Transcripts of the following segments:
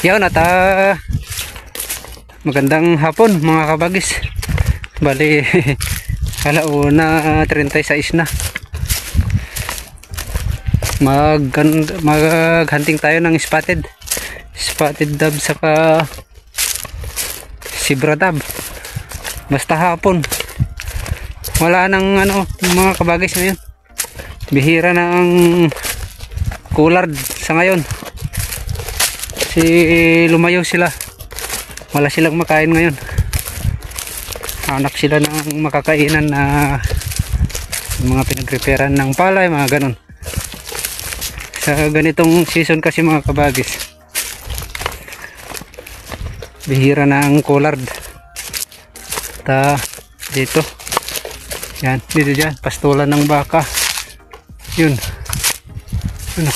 Yun at magandang hapon mga kabagis. Bali alauna 36 na. Maghunting tayo ng spotted dab saka zebra dab. Basta hapon. Wala nang mga kabagis ngayon. Bihira na ang coolard sa ngayon. Lumayo sila, wala silang makain ngayon. Anak sila ng makakainan na mga pinagreparan ng palay, mga ganon. Sa ganitong season kasi mga kabagis, bihira na ang coolard. Dito yan, dito dyan pastulan ng baka. Yun,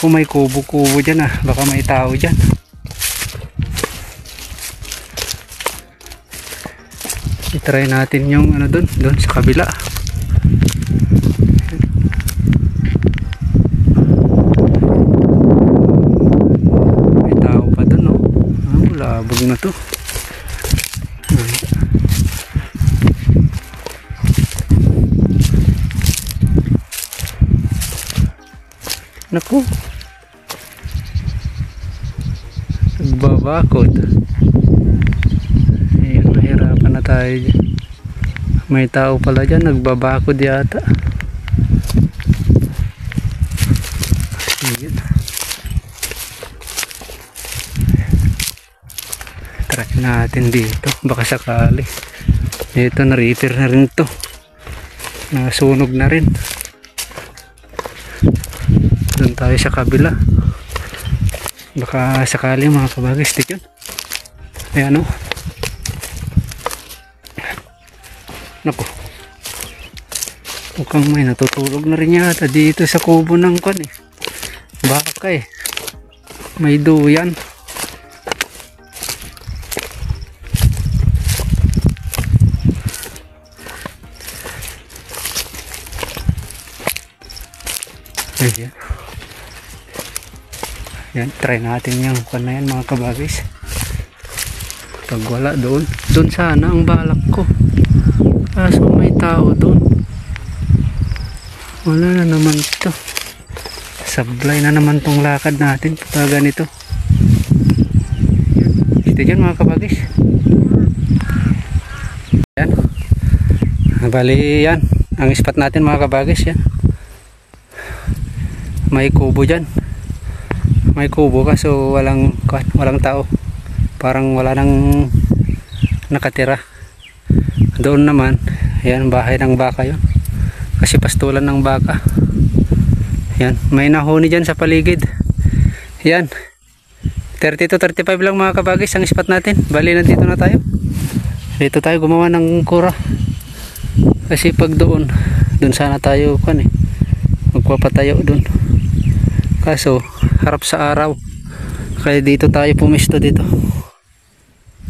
kung may kubo-kubo dyan baka may tao dyan. I-try natin yung doon sa kabila. May tao pa doon, no? Labog na to. Naku, nagbabakod. Nahirapan na tayo dyan. May tao pala dyan, nagbabakod yata. Ayan. Try natin dito, baka sakali. Ito, na-repair na rin to, nasunog na rin. Doon tayo sa kabila, baka sakali mga kabagis. Yun, ayan o. Naku, mukhang may natutulog na rin yata dito sa kubo ng kwan eh. Baka may duyan. Ayan. Yan, try natin yung kwan na yan mga kabagis. Pag wala doon sana ang balak ko. Kaso may tao doon. Wala na naman ito. Sablay na naman tong lakad natin pagka ganito. Ito dyan mga kabagis. Yan. Bali yan ang spot natin mga kabagis. Yan. May kubo dyan. May kubo kaso walang tao. Parang wala nang nakatira. Doon naman, ayan, bahay ng baka yun. Kasi pastulan ng baka. Ayan, may nahuni dyan sa paligid. Ayan, 30 to 35 lang mga kabagis ang spot natin. Bali, nandito na tayo. Dito tayo gumawa ng kura. Kasi pag doon sana tayo magpapatayo doon. Kaso, harap sa araw. Kaya dito tayo pumisto dito.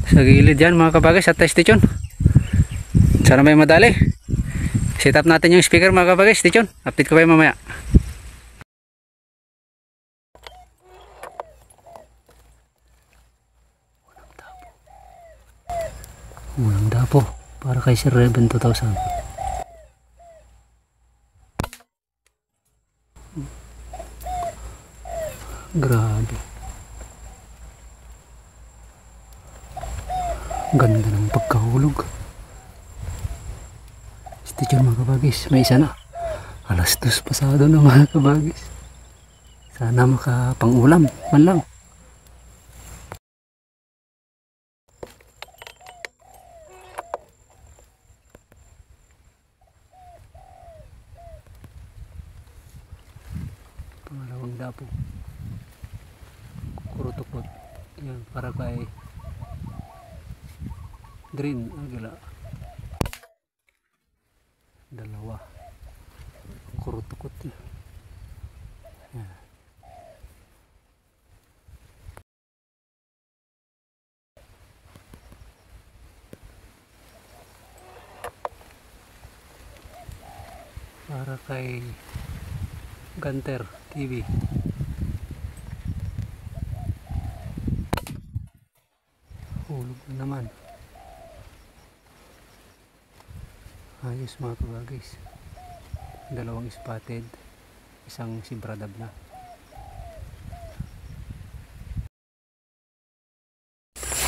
Sa gilid yan mga kabagis at station. Sana may madali. Set up natin yung speaker mga kabagis. Station, update ko kayo mamaya. Walang dapo para kay Sir Reven 2000. Grabe. Ganda ng pagkahulog. Station mga kabagis, may isa na. 2:00 pasado na mga kabagis. Sana makapang-ulam man lang. Pangalawang dapo. Kurutukot. Yan, para kay green agila. Dalawa. Kurutukot. Yan. Para kay Gunter TV. Ayos mga kabagis. Dalawang spotted, isang sibradab na.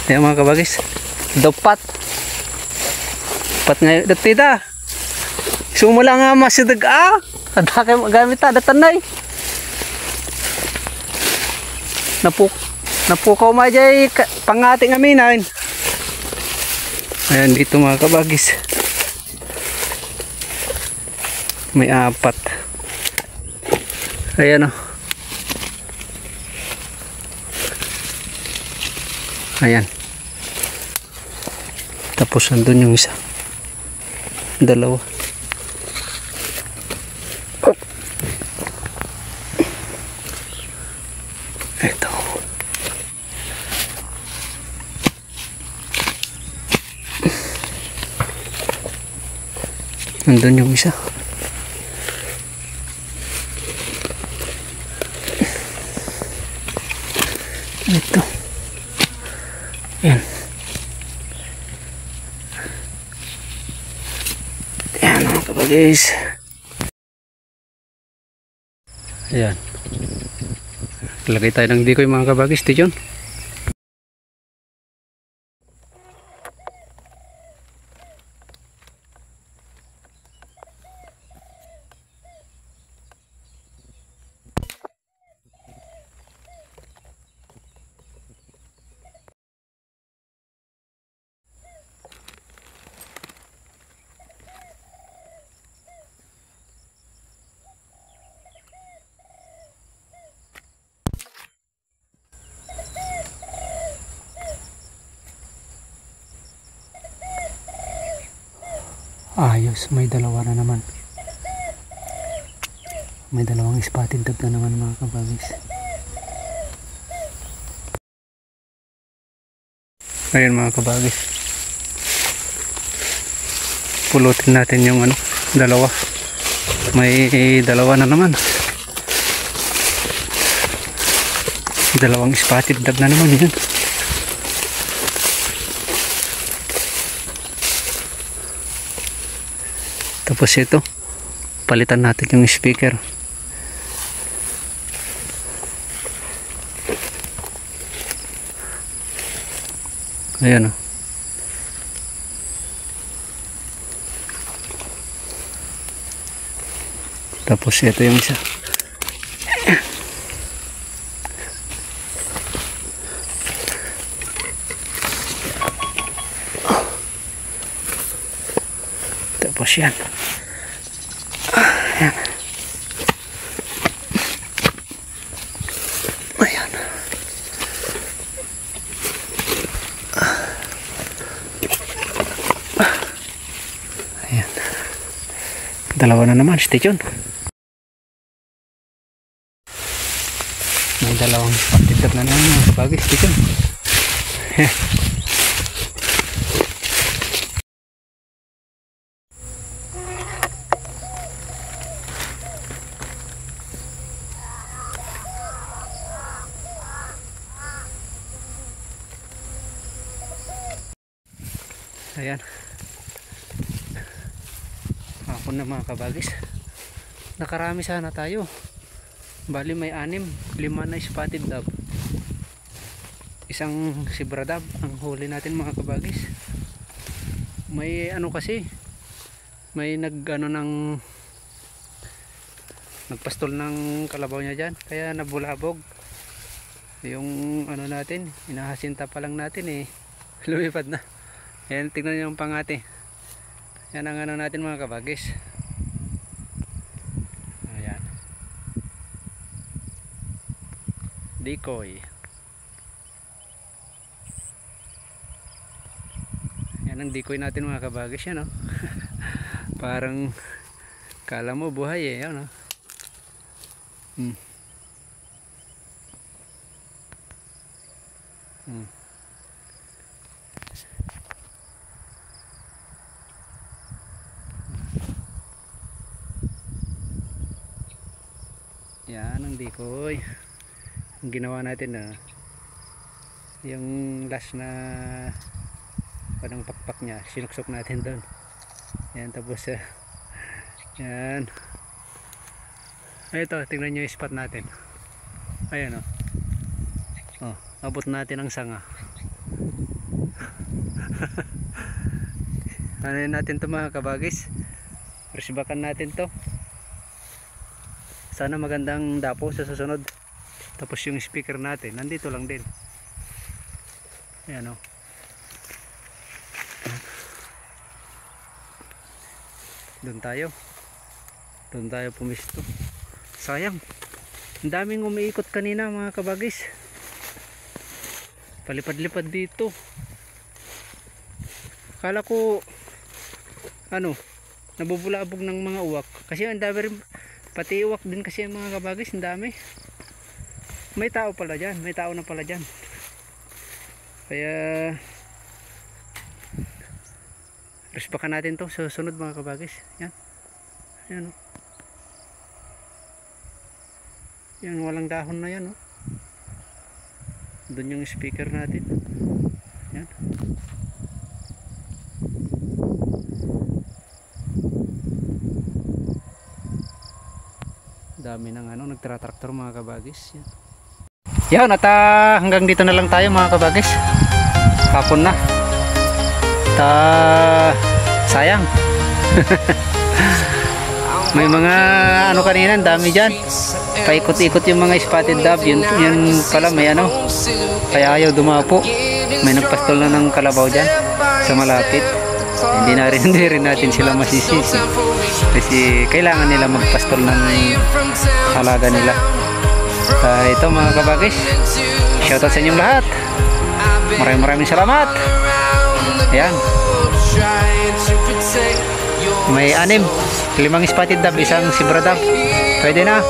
Ayan mga kabagis, dapat pat ngayon datida sumula nga masidag ada kayo magamit datanay napukaw majay pangating aminain. Ayan dito mga kabagis, may 4. Ayan o. Ayan. Tapos nandun yung isa. 2. Oh. Ito. Nandun yung isa. Ito. Ayan. Ayan mga kabagis. Ayan. Lagay tayo ng decoy mga kabagis. Diyon. Ayos, may 2 na naman. May 2 spotted dab na naman mga kabagis. Ayan mga kabagis. Pulutin natin yung 2. May 2 na naman. 2 spotted dab na naman yan. Tapos ito, palitan natin yung speaker. Ayan o. Tapos ito yung isa. Tapos yan. Ayan. Ayan. Ayan. 2 na naman. Stay tuned. May 2 patitap na naman mga kabagis. Stay tuned. Ayan. Ako na mga kabagis. Nakarami sana tayo. Bali may 6, 5 na spotted dab. Isang sibradab ang huli natin mga kabagis. May kasi. May nagpastol ng kalabaw niya dyan. Kaya nabulabog. Yung natin, inahasinta pa lang natin lumipad na. Ayan, tignan nyo yung pangate. Yan ang natin mga kabagis. Ayan. Decoy. Yan ang decoy natin mga kabagis yan Parang kala mo buhay yan Yan ang decoy. Yung ginawa natin yung last na parang pakpak niya, sinuksok natin doon. Yan, tapos yan. Ito, tingnan nyo yung spot natin. Ayan, oh. Oh, abot natin ang sanga. Ano natin to mga kabagis, resbakan natin to. Sana magandang dapo sa susunod. Tapos yung speaker natin nandito lang din. Ayan, doon tayo pumisto. Sayang, ang daming umiikot kanina mga kabagis, palipad-lipad dito. Akala ko nabubulabog ng mga uwak, kasi ang dami rin, pati uwak din kasi mga kabagis, ang dami. May tao pala dyan, may tao na pala dyan, kaya resbakan natin to sa susunod mga kabagis. Yan, yan, yan, walang dahon na yan, doon yung speaker natin. Yan, dami ng nagtratraktor mga kabagis. Yan, at hanggang dito na lang tayo mga kabagis, hapon na. Sayang. May mga kanina, dami dyan, paikot-ikot yung mga spotted dove. Yun pala may kaya ayaw dumapo. May nagpastol na ng kalabaw dyan sa malapit. Hindi rin natin sila masisisi, kasi kailangan nila magpastol ng halaga nila. Ito mga kabagis, shoutout sa inyong lahat, maraming salamat. Ayan, may 5 spotted dove, isang zebra dove. Pwede na.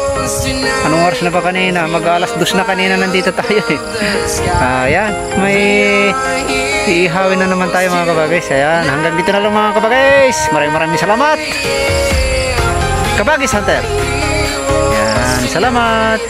Anong oras na pa kanina? Mag-alas 2 na kanina, nandito tayo ayan, may iihawin na naman tayo mga kabagis. Ayan, hanggang dito na lang mga kabagis. Maraming salamat, Kabagis Hunter. Ayan, salamat.